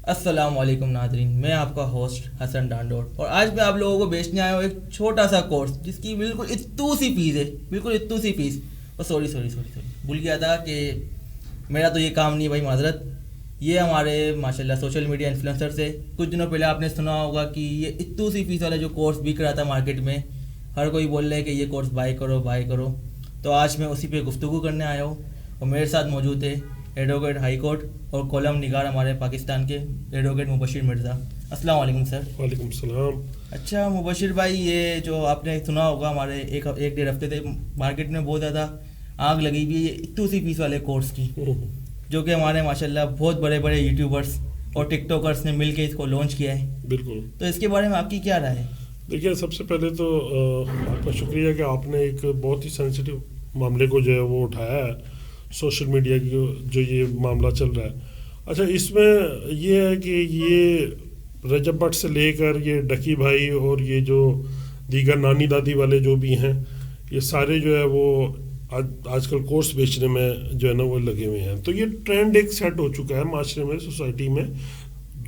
السلام علیکم ناظرین، میں آپ کا ہوسٹ حسن ڈانڈور، اور آج میں آپ لوگوں کو بیچنے آیا ہوں ایک چھوٹا سا کورس جس کی بالکل اتو سی فیس ہے، بالکل اتو سی فیس. سوری بھول گیا تھا کہ میرا تو یہ کام نہیں ہے بھائی، معذرت. یہ ہمارے ماشاءاللہ سوشل میڈیا انفلوئنسر سے کچھ دنوں پہلے آپ نے سنا ہوگا کہ یہ اتو سی فیس والا جو کورس بک رہا تھا مارکیٹ میں، ہر کوئی بول رہا ہے کہ یہ کورس بائی کرو. تو آج میں اسی پہ گفتگو کرنے آیا ہوں، اور میرے ساتھ موجود ہے ایڈوکیٹ ہائی کورٹ اور کالم نگار ہمارے پاکستان کے ایڈوکیٹ مبشر مرزا. السلام علیکم سر. وعلیکم السلام. اچھا مبشر بھائی، یہ جو آپ نے سنا ہوگا ہمارے ایک ڈیڑھ ہفتے سے مارکیٹ میں بہت زیادہ آگ لگی ہوئی ہے یہ اتو سی فیس والے کورس کی، جو کہ ہمارے ماشاءاللہ بہت بڑے بڑے یوٹیوبرس اور ٹک ٹاکرس نے مل کے اس کو لانچ کیا ہے. بالکل. تو اس کے بارے میں آپ کی کیا رائے ہے؟ دیکھیے، سب سے پہلے تو آپ کا شکریہ کہ آپ نے ایک بہت ہی سینسیٹیو معاملے کو جو ہے وہ اٹھایا ہے، سوشل میڈیا کی جو یہ معاملہ چل رہا ہے. اچھا، اس میں یہ ہے کہ یہ رجب بٹ سے لے کر یہ ڈکی بھائی اور یہ جو دیگر نانی دادی والے جو بھی ہیں، یہ سارے جو ہے وہ آج کل کورس بیچنے میں جو ہے نا وہ لگے ہوئے ہیں. تو یہ ٹرینڈ ایک سیٹ ہو چکا ہے معاشرے میں، سوسائٹی میں.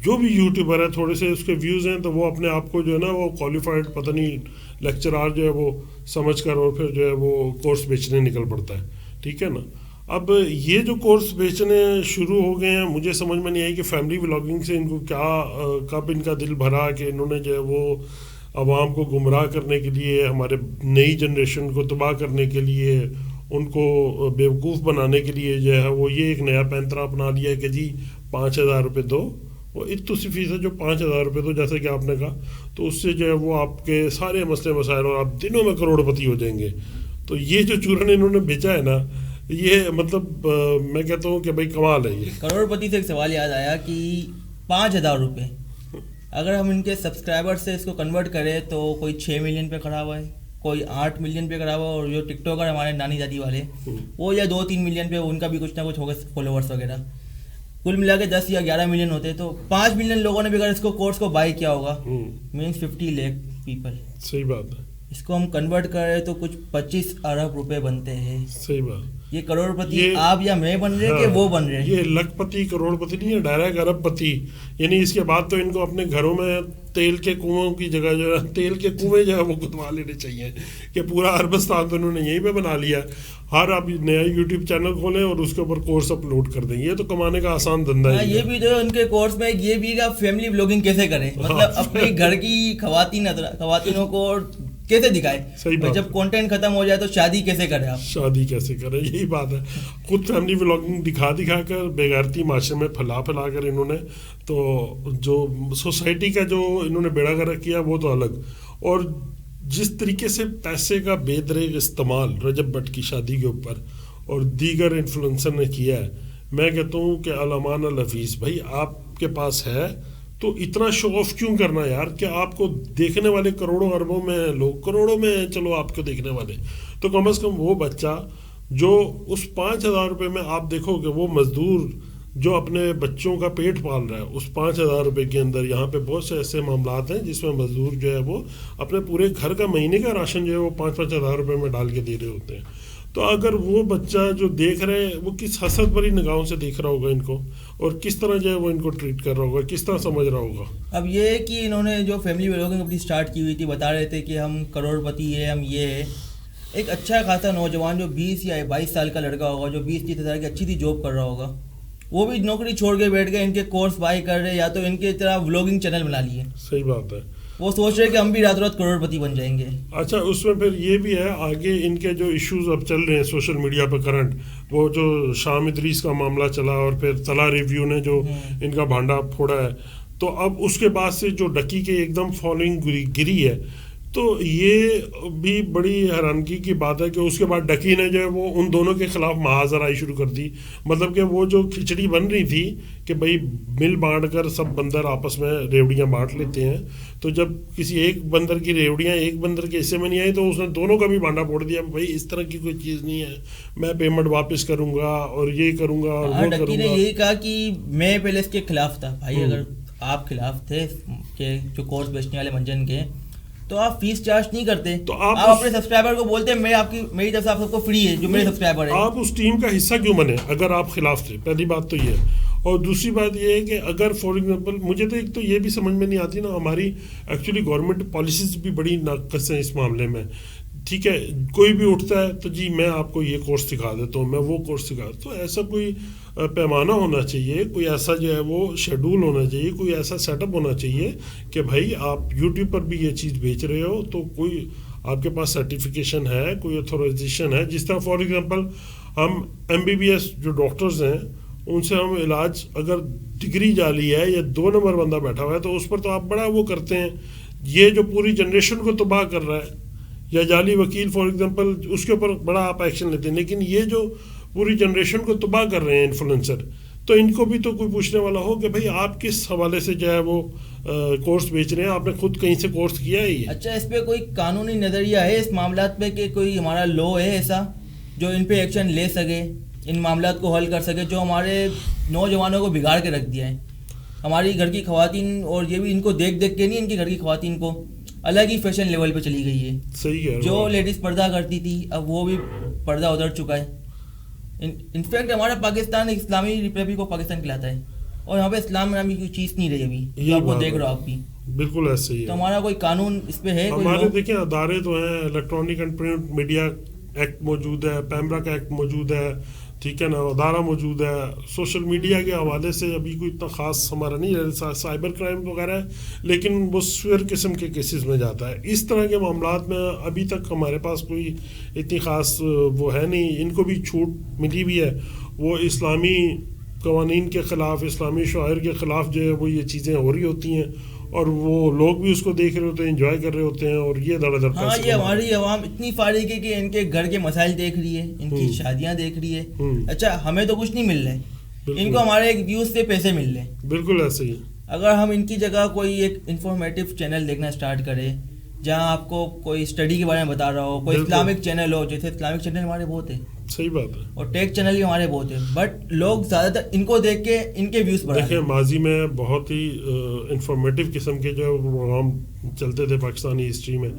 جو بھی یوٹیوبر ہے، تھوڑے سے اس کے ویوز ہیں تو وہ اپنے آپ کو جو ہے نا وہ کوالیفائڈ پتہ نہیں لیکچرار جو ہے وہ سمجھ کر اور پھر جو ہے وہ کورس بیچنے نکل پڑتا ہے. ٹھیک ہے نا. اب یہ جو کورس بیچنے شروع ہو گئے ہیں، مجھے سمجھ میں نہیں آئی کہ فیملی ولاگنگ سے ان کو کیا کب ان کا دل بھرا کہ انہوں نے جو ہے وہ عوام کو گمراہ کرنے کے لیے، ہمارے نئی جنریشن کو تباہ کرنے کے لیے، ان کو بیوقوف بنانے کے لیے جو ہے وہ یہ ایک نیا پینترا اپنا لیا ہے کہ جی 5,000 روپے دو. وہ اتو سی فیس ہے جو 5,000 روپے دو، جیسے کہ آپ نے کہا، تو اس سے جو ہے وہ آپ کے سارے مسئلے مسائل اور آپ دنوں میں کروڑ پتی ہو جائیں گے. تو یہ جو چورن انہوں نے بیچا ہے نا، یہ مطلب میں کہتا ہوں کہ بھائی کمال ہے. یہ کروڑ پتی سے ایک سوال یاد آیا کہ 5,000 روپے اگر ہم ان کے سبسکرائبر سے اس کو کنورٹ کریں تو کوئی 6 ملین پہ کھڑا ہوا ہے، کوئی 8 ملین پہ کھڑا ہوا ہے، اور جو ٹک ٹاکر ہمارے نانی دادی والے وہ یا 2-3 ملین پہ، ان کا بھی کچھ نہ کچھ ہوگا فالوورس وغیرہ. کل ملا کے 10 یا 11 ملین ہوتے، تو 5 ملین لوگوں نے بھی اگر اس کو کورس کو بائی کیا ہوگا، مینس 50 لاکھ پیپل. صحیح بات ہے. اس کو ہم کنورٹ کریں تو کچھ 25 ارب روپے بنتے ہیں. صحیح بات. یہ کروڑ پتی آپ یا میں بن رہے ہیں کہ وہ بن رہے ہیں؟ یہ لکھ پتی کروڑ پتی نہیں ہے، ڈائریکٹ ارب پتی. یعنی اس کے بعد تو ان کو اپنے گھروں میں تیل کے کنووں کی جگہ جو ہے تیل کے کنویں جو ہے وہ کھدوا لینے چاہیے کہ پورا عربستان تو انہوں نے یہیں پہ بنا لیا. ہر آپ نیا یوٹیوب چینل کھولیں اور اس کے اوپر کورس اپلوڈ کر دیں. یہ تو کمانے کا آسان دھندا ہے. یہ بھی جو ان کے کورس میں یہ بھی کہ فیملی بلاگنگ کیسے کریں، مطلب اپنے گھر کی خواتینوں کو کیسے دکھائے. جب کانٹینٹ ختم ہو جائے تو شادی کیسے کریں، آپ شادی کیسے کریں. یہی بات ہے. خود فیملی ولاگنگ دکھا کر بےغیرتی معاشرے میں پھیلا کر انہوں نے تو جو سوسائٹی کا جو انہوں نے بیڑا گرک کیا وہ تو الگ. اور جس طریقے سے پیسے کا بے دریغ استعمال رجب بٹ کی شادی کے اوپر اور دیگر انفلوئنسر نے کیا ہے، میں کہتا ہوں کہ الامان الحفیظ بھائی آپ کے پاس ہے تو اتنا شو آف کیوں کرنا یار، کہ آپ کو دیکھنے والے کروڑوں اربوں میں لوگ، کروڑوں میں چلو آپ کو دیکھنے والے، تو کم از کم وہ بچہ جو اس 5,000 روپے میں آپ دیکھو کہ وہ مزدور جو اپنے بچوں کا پیٹ پال رہا ہے، اس 5,000 روپے کے اندر یہاں پہ بہت سے ایسے معاملات ہیں جس میں مزدور جو ہے وہ اپنے پورے گھر کا مہینے کا راشن جو ہے وہ 5,000 روپے میں ڈال کے دے رہے ہوتے ہیں. تو اگر وہ بچہ جو دیکھ رہے ہیں وہ کس حسد بھری نگاہوں سے دیکھ رہا ہوگا ان کو، اور کس طرح جو ہے وہ ان کو ٹریٹ کر رہا ہوگا، کس طرح سمجھ رہا ہوگا. اب یہ کہ انہوں نے جو فیملی ولاگنگ اپنی سٹارٹ کی ہوئی تھی، بتا رہے تھے کہ ہم کروڑ پتی ہے، ہم یہ ہے. ایک اچھا خاصا نوجوان جو 20 یا 22 سال کا لڑکا ہوگا، جو 20-30 ہزار کی اچھی سی جاب کر رہا ہوگا، وہ بھی نوکری چھوڑ کے بیٹھ گئے ان کے کورس بائی کر رہے، یا تو ان کے طرح ولاگنگ چینل بنا لیے. صحیح بات ہے. وہ سوچ رہے کہ ہم بھی رات رات کروڑ پتی بن جائیں گے. اچھا، اس میں پھر یہ بھی ہے آگے ان کے جو ایشوز اب چل رہے ہیں سوشل میڈیا پہ کرنٹ، وہ جو شام ادریس کا معاملہ چلا اور پھر طلا ریویو نے جو ان کا بھانڈا پھوڑا ہے، تو اب اس کے بعد سے جو ڈکی کے ایک دم فالوئنگ گری ہے، تو یہ بھی بڑی حیرانگی کی بات ہے کہ اس کے بعد ڈکی نے جو ہے وہ ان دونوں کے خلاف محاذرائی شروع کر دی. مطلب کہ وہ جو کھچڑی بن رہی تھی کہ بھائی مل بانٹ کر سب بندر آپس میں ریوڑیاں بانٹ لیتے ہیں، تو جب کسی ایک بندر کی ریوڑیاں ایک بندر کے حصے میں نہیں آئی تو اس نے دونوں کا بھی بانڈا پھوڑ دیا. بھائی اس طرح کی کوئی چیز نہیں ہے، میں پیمنٹ واپس کروں گا اور یہ کروں گا اور وہ کروں گا. ڈکی نے یہی کہا کہ میں پہلے اس کے خلاف تھا. بھائی اگر آپ خلاف تھے کہ جو کورس بیچنے والے منجن کے، تو آپ فیس چارج نہیں کرتے، تو آپ اپنے سبسکرائبر کو بولتے ہیں میری طرف سے آپ سب کو فری ہے جو میرے سبسکرائبر ہیں. آپ اس ٹیم کا حصہ کیوں بنے اگر آپ خلاف تھے؟ پہلی بات تو یہ ہے. اور دوسری بات یہ ہے کہ اگر فار ایگزامپل مجھے تو ایک تو یہ بھی سمجھ میں نہیں آتی نا، ہماری ایکچولی گورنمنٹ پالیسیز بھی بڑی ناقص ہیں اس معاملے میں. ٹھیک ہے، کوئی بھی اٹھتا ہے تو جی میں آپ کو یہ کورس سکھا دیتا ہوں، میں وہ کورس سکھا دیتا ہوں. تو ایسا کوئی پیمانہ ہونا چاہیے، کوئی ایسا جو ہے وہ شیڈول ہونا چاہیے، کوئی ایسا سیٹ اپ ہونا چاہیے کہ بھائی آپ یوٹیوب پر بھی یہ چیز بیچ رہے ہو تو کوئی آپ کے پاس سرٹیفکیشن ہے، کوئی اتھورائزیشن ہے. جس طرح فار ایگزامپل ہم MBBS جو ڈاکٹرز ہیں ان سے ہم علاج، اگر ڈگری جعلی ہے یا 2 نمبر بندہ بیٹھا ہوا ہے تو اس پر تو آپ بڑا وہ کرتے ہیں. یہ جو پوری جنریشن کو تباہ کر رہا ہے، یا جعلی وکیل فار ایگزامپل، اس کے اوپر بڑا آپ ایکشن لیتے ہیں. لیکن یہ جو پوری جنریشن کو تباہ کر رہے ہیں انفلوئنسر، تو ان کو بھی تو کوئی پوچھنے والا ہو کہ بھائی آپ کس حوالے سے جو ہے وہ کورس بیچ رہے ہیں، آپ نے خود کہیں سے کورس کیا ہے یہ؟ اچھا، اس پہ کوئی قانونی نظریہ ہے اس معاملات پہ کہ کوئی ہمارا لا ہے ایسا جو ان پہ ایکشن لے سکے، ان معاملات کو حل کر سکے جو ہمارے نوجوانوں کو بگاڑ کے رکھ دیا ہے؟ ہماری گھر کی خواتین، اور یہ بھی ان کو دیکھ دیکھ کے نہیں، ان کی گھر کی خواتین کو الگ ہی فیشن لیول پہ چلی گئی ہے. صحیح ہے، جو لیڈیز پردہ کرتی تھی اب وہ بھی پردہ ادھر چکا ہے. انفیکٹ ہمارا پاکستان اسلامی ریپبلک آف پاکستان کہلاتا ہے، اور یہاں پہ اسلام نامی کوئی چیز نہیں رہی ابھی، جو آپ کو دیکھ رہا آپ بھی. بالکل ایسے ہی ہے. تو ہمارا کوئی قانون اس پہ ہے؟ ہمارے دیکھیں ادارے تو ہیں، electronic and print media act موجود ہے، پیمرا ایکٹ موجود ہے، ٹھیک ہے نا، ادارہ موجود ہے. سوشل میڈیا کے حوالے سے ابھی کوئی اتنا خاص ہمارا نہیں ہے، سائبر کرائم وغیرہ ہے، لیکن وہ سویر قسم کے کیسز میں جاتا ہے. اس طرح کے معاملات میں ابھی تک ہمارے پاس کوئی اتنی خاص وہ ہے نہیں. ان کو بھی چھوٹ ملی بھی ہے، وہ اسلامی قوانین کے خلاف، اسلامی شعائر کے خلاف جو ہے وہ یہ چیزیں ہو رہی ہوتی ہیں، اور وہ لوگ بھی اس کو دیکھ رہے ہوتے ہیں، انجوائے کر رہے ہوتے ہیں، اور یہ دھڑا دھڑ. ہاں، یہ ہماری عوام اتنی فارغ ہے کہ ان کے گھر کے مسائل دیکھ رہی ہے، ان کی شادیاں دیکھ رہی ہے. اچھا، ہمیں تو کچھ نہیں مل رہا ہے، ان کو ہمارے ویوز سے پیسے مل رہے ہیں. بالکل ایسے ہی. اگر ہم ان کی جگہ کوئی ایک انفارمیٹیو چینل دیکھنا اسٹارٹ کریں جہاں آپ کو کوئی اسٹڈی کے بارے میں بتا رہا ہو، کوئی اسلامک چینل ہو، جیسے اسلامک چینل ہمارے بہت ہیں. صحیح بات ہے. اور ٹیک چینل بھی ہمارے بہت ہیں، بٹ لوگ زیادہ تر ان کو دیکھ کے ان کے ویوز بڑھاتے ہیں. دیکھیں ماضی میں بہت ہی انفارمیٹیو قسم کے جو پروگرام چلتے تھے پاکستانی ہسٹری میں،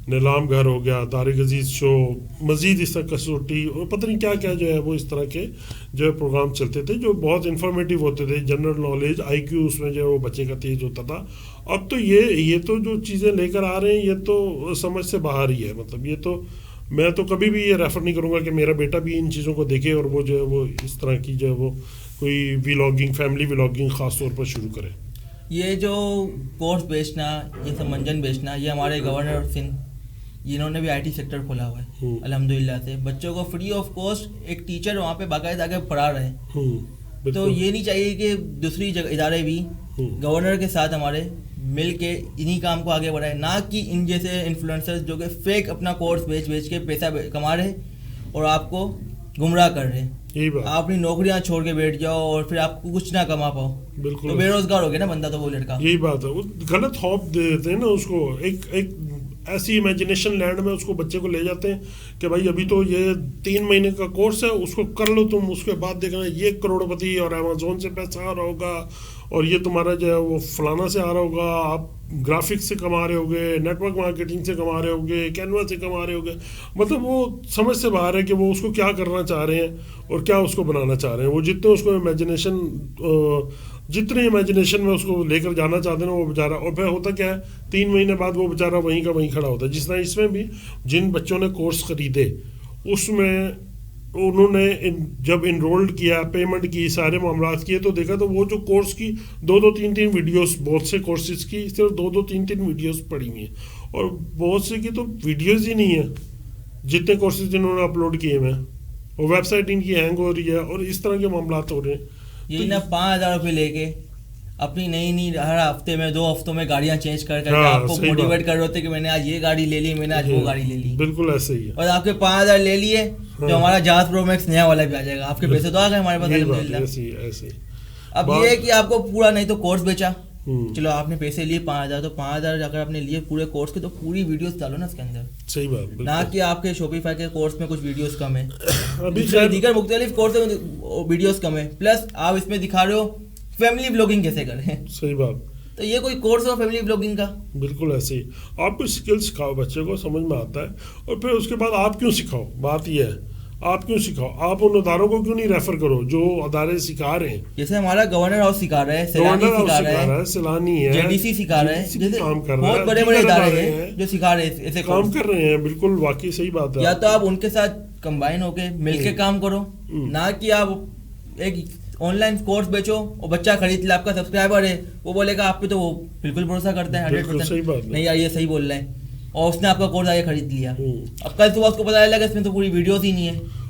نیلام گھر ہو گیا، طارق عزیز شو، مزید اس طرح کسوٹی، اور پتہ نہیں کیا کیا جو ہے وہ اس طرح کے جو ہے پروگرام چلتے تھے جو بہت انفارمیٹیو ہوتے تھے. جنرل نالج، IQ اس میں جو ہے وہ بچے کا تیز ہوتا تھا. اب تو یہ تو جو چیزیں لے کر آ رہے ہیں یہ تو سمجھ سے باہر ہی ہے. مطلب یہ تو میں تو کبھی بھی یہ ریفر نہیں کروں گا کہ میرا بیٹا بھی ان چیزوں کو دیکھے اور وہ جو ہے وہ اس طرح کی جو ہے وہ کوئی ولاگنگ، فیملی ولاگنگ خاص طور پر شروع کرے. یہ جو کورس بیچنا، یہ سب منجن بیچنا، یہ ہمارے گورنر سندھ انہوں نے بھی IT سیکٹر کھولا ہوا ہے الحمدللہ سے. بچوں کو فری آف کاسٹ ایک ٹیچر وہاں پہ باقاعدہ آ کے پڑھا رہے ہیں. تو یہ نہیں چاہیے کہ دوسری ادارے بھی گورنر کے ساتھ ہمارے مل کے انہی کام کو آگے بڑھائے، نہ کہ ان جیسے انفلوئنسرز جو کہ فیک اپنا کورس بیچ کے پیسہ کما رہے اور آپ کو گمراہ کر رہے ہیں. آپ اپنی نوکریاں چھوڑ کے بیٹھ جاؤ اور پھر آپ کو کچھ نہ کما پاؤ، بالکل تو بے روزگار ہو گیا نا بندہ. تو وہ لڑکا، یہی بات ہے، غلط ہوپ دے دیتے ہیں نا اس کو، ایک ایسی امیجنیشن لینڈ میں اس کو بچے کو لے جاتے ہیں کہ بھائی ابھی تو یہ 3 مہینے کا کورس ہے، اس کو کر لو تم، اس کے بعد دیکھنا یہ کروڑپتی اور امیزون سے پیسہ آ رہا ہوگا، اور یہ تمہارا جو ہے وہ فلانا سے آ رہا ہوگا، آپ گرافکس سے کما رہے ہوگے، نیٹ ورک مارکیٹنگ سے کما رہے ہوگے، کینوا سے کما رہے ہوگے. مطلب وہ سمجھ سے باہر ہے کہ وہ اس کو کیا کرنا چاہ رہے ہیں اور کیا اس کو بنانا چاہ رہے ہیں. وہ جتنے اس کو جتنی امیجنیشن میں اس کو لے کر جانا چاہتے ہیں وہ بیچارہ، اور پھر ہوتا کیا ہے 3 مہینے بعد وہ بیچارہ وہیں کا وہیں کھڑا ہوتا ہے. جس طرح اس میں بھی جن بچوں نے کورس خریدے اس میں انہوں نے جب انرولڈ کیا، پیمنٹ کی، سارے معاملات کیے، تو دیکھا تو وہ جو کورس کی 2-3 ویڈیوز، بہت سے کورسز کی صرف 2-3 ویڈیوز پڑی ہوئی ہیں، اور بہت سے کی تو ویڈیوز ہی نہیں ہیں جتنے کورسز انہوں نے اپلوڈ کیے ہوئے ہیں، اور ویب سائٹ ان کی ہینگ ہو رہی ہے، اور اس طرح کے معاملات ہو رہے ہیں. یہی نا 5,000 روپے لے کے اپنی نئی ہر ہفتے میں 2 ہفتوں میں گاڑیاں چینج کر کے آپ کو موٹیویٹ کر رہے ہوتے کہ میں نے آج یہ گاڑی لے لی، میں نے آج وہ گاڑی لے لی. بالکل ایسے ہی ہے. اور آپ کے 5,000 لے لیے جو ہمارا جاز پرو میکس نیا والا بھی آ جائے گا، آپ کے پیسے تو آ گئے ہمارے پاس الحمدللہ. اب یہ ہے کہ آپ کو پورا نہیں تو کورس بیچا، چلو آپ نے پیسے لیے 5,000، تو 5,000 اگر آپ نے لیے پورے کورس کے تو پوری ویڈیوز ڈالو نا اس کے اندر. صحیح بات، نہ کہ آپ کے شوپیفائی کے کورس میں کچھ ویڈیوز کم ہیں، دیگر مختلف کورس میں ویڈیوز کم ہیں، پلس آپ اس میں دکھا رہے ہو فیملی بلاگنگ کیسے کریں. صحیح بات. تو یہ کوئی کورس ہو فیملی بلاگنگ کا؟ بالکل ایسے ہی. آپ کوئی اسکل سکھاؤ بچے کو، سمجھ میں آتا ہے، اور پھر اس کے بعد آپ کیوں سکھاؤ. بات یہ ہے آپ کیوں سکھاؤ؟ آپ ان اداروں کو کیوں نہیں ریفر کرو جو ادارے سکھا رہے ہیں؟ جیسے ہمارا گورنر ہاؤس سکھا رہا ہے, سیلانی سکھا رہا ہے, سیلانی ہے, JDC سکھا رہا ہے, جیسے کام کر رہا ہے, بہت بڑے بڑے ادارے ہیں جو سکھا رہے ہیں ایسے کام کر رہے ہیں. بالکل واقعی صحیح بات ہے. یا تو آپ ان کے ساتھ کمبائن ہو کے مل کے کام کرو, نہ کہ آپ ایک آن لائن کورس بیچو اور بچہ خرید لے, آپ کا سبسکرائبر ہے وہ بولے گا آپ پہ تو وہ بالکل بھروسہ کرتا ہے 100%, نہیں یار یہ صحیح بول رہے ہیں, اور اس نے آپ کا کورس آگے خرید لیا. اب کل صبح اس کو پتا چلا کہ اس میں تو پوری ویڈیوز ہی نہیں ہے,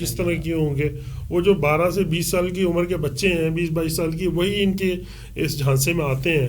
کس طرح کیے ہوں گے. وہ جو 12 سے 20 سال کی عمر کے بچے ہیں, 20-22 سال کی, وہی ان کے اس جھانسے میں آتے ہیں.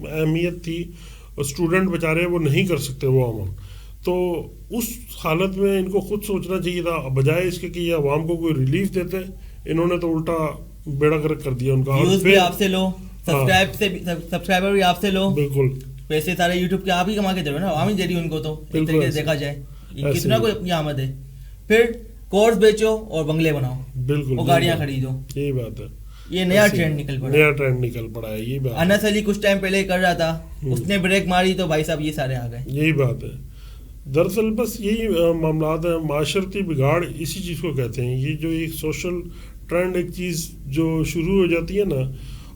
اہمیت تھی. اسٹوڈنٹ بیچارے وہ نہیں کر سکتے وہ عمل. تو اس حالت میں ان کو خود سوچنا چاہیے تھا, بجائے اس کے کہ یہ عوام کو کوئی ریلیف دیتے, انہوں نے تو الٹا بیڑا گرک کر دیا ان کا. ویوز بھی آپ سے لو, سبسکرائبر بھی آپ سے لو, بالکل پیسے سارے یوٹیوب کے آپ ہی کما کے دے رہے نا, عوام ہی دے رہی ان کو. تو ایک طریقے سے دیکھا جائے کتنا کوئی اپنی آمد ہے. پھر کورس بیچو اور بنگلے بناؤ, بالکل, اور گاڑیاں خریدو. یہی بات ہے, یہ نیا ٹرینڈ نکل پڑا, نیا ٹرینڈ نکل پڑا ہے. یہی بات انس علی کچھ ٹائم پہلے کر رہا تھا, اس نے بریک ماری تو بھائی صاحب یہ سارے آ گئے. یہی بات ہے. دراصل بس یہی معاملات ہیں. معاشرتی بگاڑ اسی چیز کو کہتے ہیں. یہ جو ایک سوشل ٹرینڈ ایک چیز جو شروع ہو جاتی ہے نا,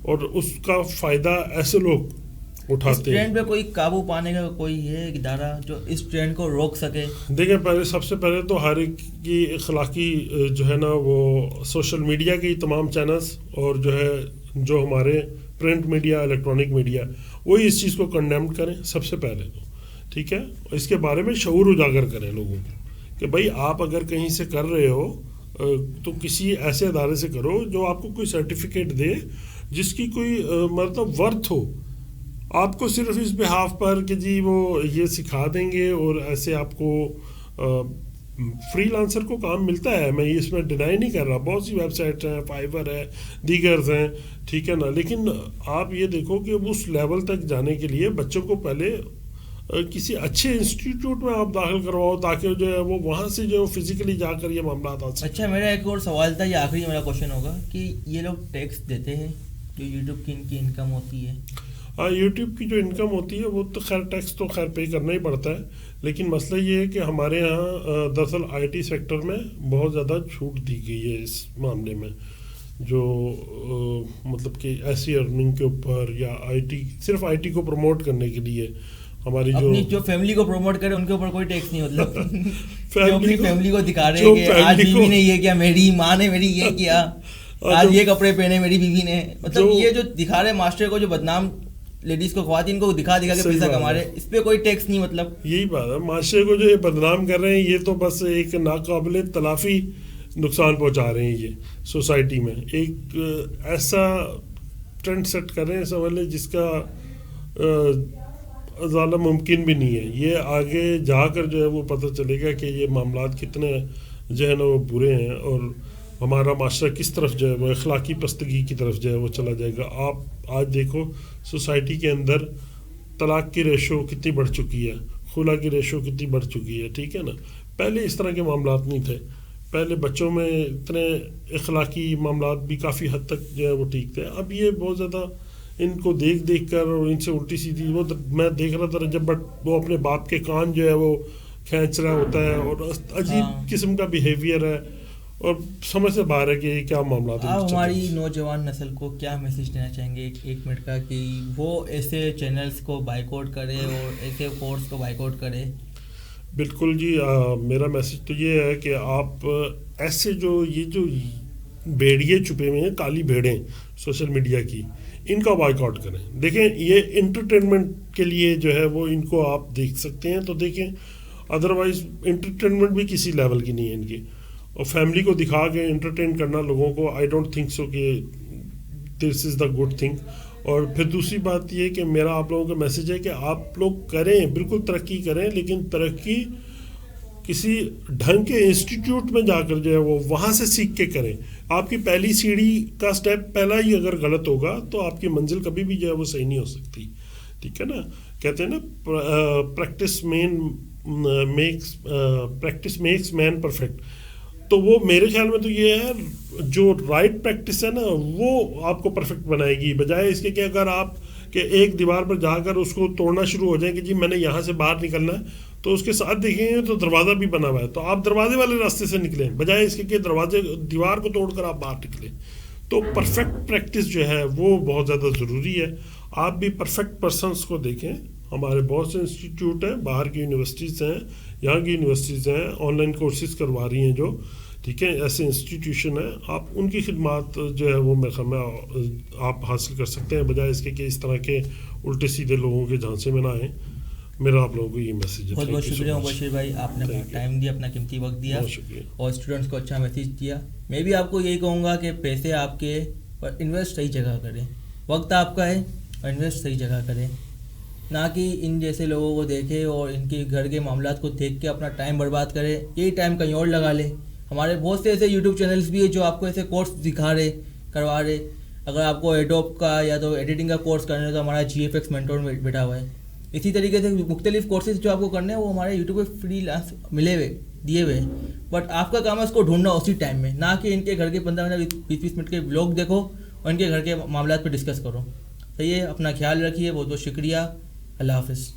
اور اس کا فائدہ ایسے لوگ اٹھاتے ہیں. اس ٹرینڈ پہ کوئی قابو پانے کا کوئی ہے ادارہ جو اس ٹرینڈ کو روک سکے؟ دیکھیں, پہلے سب سے پہلے تو ہر ایک کی اخلاقی جو ہے نا وہ سوشل میڈیا کی تمام چینلز اور جو ہے جو ہمارے پرنٹ میڈیا, الیکٹرانک میڈیا, وہی اس چیز کو کنڈیمڈ کریں سب سے پہلے تو, ٹھیک ہے. اس کے بارے میں شعور اجاگر کریں لوگوں کو کہ بھائی آپ اگر کہیں سے کر رہے ہو تو کسی ایسے ادارے سے کرو جو آپ کو کوئی سرٹیفکیٹ دے جس کی کوئی مطلب ورتھ ہو. آپ کو صرف اس بہاف پر کہ جی وہ یہ سکھا دیں گے اور ایسے آپ کو فری لانسر کو کام ملتا ہے, میں اس میں ڈینائی نہیں کر رہا, بہت سی ویب سائٹ ہیں, فائبر ہے, دیگرز ہیں, ٹھیک ہے نا. لیکن آپ یہ دیکھو کہ اس لیول تک جانے کے لیے بچوں کو پہلے کسی اچھے انسٹیٹیوٹ میں آپ داخل کرواؤ تاکہ جو ہے وہ وہاں سے جو فزیکلی جا کر یہ معاملات آ سکیں. اچھا, میرا ایک اور سوال تھا, یہ آخری میرا کوشچن ہوگا کہ یہ لوگ ٹیکس دیتے ہیں جو یوٹیوب کی ان کی انکم ہوتی ہے؟ ہاں, یوٹیوب کی جو انکم ہوتی ہے وہ تو خیر ٹیکس تو خیر پے کرنا ہی پڑتا ہے. لیکن مسئلہ یہ ہے کہ ہمارے یہاں دراصل IT سیکٹر میں بہت زیادہ چھوٹ دی گئی ہے اس معاملے میں, جو مطلب کہ ایسی ارننگ کے اوپر یا صرف IT کو پروموٹ کرنے کے لیے ہماری جو فیملی کو پروموٹ کرے ان کے اوپر کوئی ٹیکس نہیں, مطلب اپنی فیملی کو دکھا رہے ہیں کہ آج بیوی نے یہ کیا, میری ماں نے میری یہ کیا, آج یہ کپڑے پہنے میری بیوی نے, مطلب یہ جو دکھا رہے معاشرے کو, جو بدنام لیڈیز کو, خواتین کو دکھا کے پیسہ کما رہے, اس پہ کوئی ٹیکس نہیں. مطلب یہی بات ہے, معاشرے کو جو یہ بدنام کر رہے ہیں یہ تو بس ایک ناقابل تلافی نقصان پہنچا رہے ہیں. یہ سوسائٹی میں ایک ایسا ٹرینڈ سیٹ کر رہے ہیں سمجھ لیں جس کا ازالہ ممکن بھی نہیں ہے. یہ آگے جا کر جو ہے وہ پتہ چلے گا کہ یہ معاملات کتنے جو ہے نا وہ برے ہیں, اور ہمارا معاشرہ کس طرف جو ہے وہ اخلاقی پستگی کی طرف جو ہے وہ چلا جائے گا. آپ آج دیکھو سوسائٹی کے اندر طلاق کی ریشو کتنی بڑھ چکی ہے, خلا کی ریشو کتنی بڑھ چکی ہے, ٹھیک ہے نا. پہلے اس طرح کے معاملات نہیں تھے, پہلے بچوں میں اتنے اخلاقی معاملات بھی کافی حد تک جو ہے وہ ٹھیک تھے. اب یہ بہت زیادہ ان کو دیکھ کر اور ان سے الٹی سیدھی, وہ میں دیکھ رہا تھا جب وہ اپنے باپ کے کان جو ہے وہ کھینچ رہا ہوتا ہے, اور عجیب قسم کا بیہیویئر ہے, اور سمجھ سے باہر ہے کہ یہ کیا معاملات ہیں. آپ ہماری نوجوان نسل کو کیا میسج دینا چاہیں گے ایک منٹ کا, کہ وہ ایسے چینلز کو بائیکاٹ کرے اور ایسے کورس کو بائیکاٹ کرے؟ بالکل جی, میرا میسج تو یہ ہے کہ آپ ایسے یہ جو بھیڑیے چھپے ہوئے ہیں, کالی بھیڑیں سوشل میڈیا کی, ان کا بائیکاٹ کریں. دیکھیں یہ انٹرٹینمنٹ کے لیے جو ہے وہ ان کو آپ دیکھ سکتے ہیں تو دیکھیں, ادروائز انٹرٹینمنٹ بھی کسی لیول کی نہیں ہے ان کی, اور فیملی کو دکھا کے انٹرٹین کرنا لوگوں کو, آئی ڈونٹ تھنک سو کہ دس از دا گڈ تھنگ. اور پھر دوسری بات یہ کہ میرا آپ لوگوں کا میسج ہے کہ آپ لوگ کریں, بالکل ترقی کریں, لیکن ترقی کسی ڈھنگ کے انسٹیٹیوٹ میں جا کر جو ہے وہ وہاں سے سیکھ کے کریں. آپ کی پہلی سیڑھی کا سٹیپ پہلا ہی اگر غلط ہوگا تو آپ کی منزل کبھی بھی جو ہے وہ صحیح نہیں ہو سکتی, ٹھیک ہے نا. کہتے ہیں نا پریکٹس میکس مین پرفیکٹ. تو وہ میرے خیال میں تو یہ ہے جو رائٹ پریکٹس ہے نا وہ آپ کو پرفیکٹ بنائے گی, بجائے اس کے کہ اگر آپ کہ ایک دیوار پر جا کر اس کو توڑنا شروع ہو جائیں کہ جی میں نے یہاں سے باہر نکلنا ہے، تو اس کے ساتھ دیکھیں گے تو دروازہ بھی بنا ہوا ہے، تو آپ دروازے والے راستے سے نکلیں بجائے اس کے کہ دیوار کو توڑ کر آپ باہر نکلیں. تو پرفیکٹ پریکٹس جو ہے وہ بہت زیادہ ضروری ہے. آپ بھی پرفیکٹ پرسنس کو دیکھیں. ہمارے بہت سے انسٹیٹیوٹ ہیں، باہر کی یونیورسٹیز ہیں، یہاں کی یونیورسٹیز ہیں، آن لائن کورسز کروا رہی ہیں جو، ٹھیک ہے، ایسے انسٹیٹیوشن ہیں. آپ ان کی خدمات جو ہے وہ میرے خیال میں آپ حاصل کر سکتے ہیں بجائے اس کے کہ اس طرح کے الٹے سیدھے لوگوں کے جھانسے میں نہ آئیں. میرا آپ لوگوں کو یہ میسیج ہے. بہت بہت شکریہ مبشر بھائی، آپ نے اپنا ٹائم دیا، اپنا قیمتی وقت دیا اور اسٹوڈنٹس کو اچھا میسیج دیا. میں بھی آپ کو یہی کہوں گا کہ پیسے آپ کے پر انویسٹ صحیح جگہ کریں. وقت آپ کا ہے اور انویسٹ صحیح جگہ کریں، نہ کہ ان جیسے لوگوں کو دیکھے اور ان کے گھر کے معاملات کو دیکھ کے اپنا ٹائم برباد کرے. یہی ٹائم کہیں اور لگا لے. ہمارے بہت سے ایسے یوٹیوب چینلز بھی ہیں جو آپ کو ایسے کورس دکھا رہے، کروا رہے. اگر آپ کو ایڈوب کا یا تو ایڈیٹنگ کا کورس کرنا ہے تو ہمارا GFX مینٹور میں بیٹھا ہوا ہے. اسی طریقے سے مختلف کورسز جو آپ کو کرنے ہیں وہ ہمارے یوٹیوب پہ فری لانس ملے ہوئے دیے ہوئے ہیں. بٹ آپ کا کام ہے اس کو ڈھونڈنا اسی ٹائم میں، نہ کہ ان کے گھر کے 15 منٹ 20 منٹ کے بلاگ دیکھو اور ان کے گھر کے معاملات پہ ڈسکس کرو. صحیح ہے، اپنا خیال رکھیے. بہت بہت شکریہ. اللہ حافظ.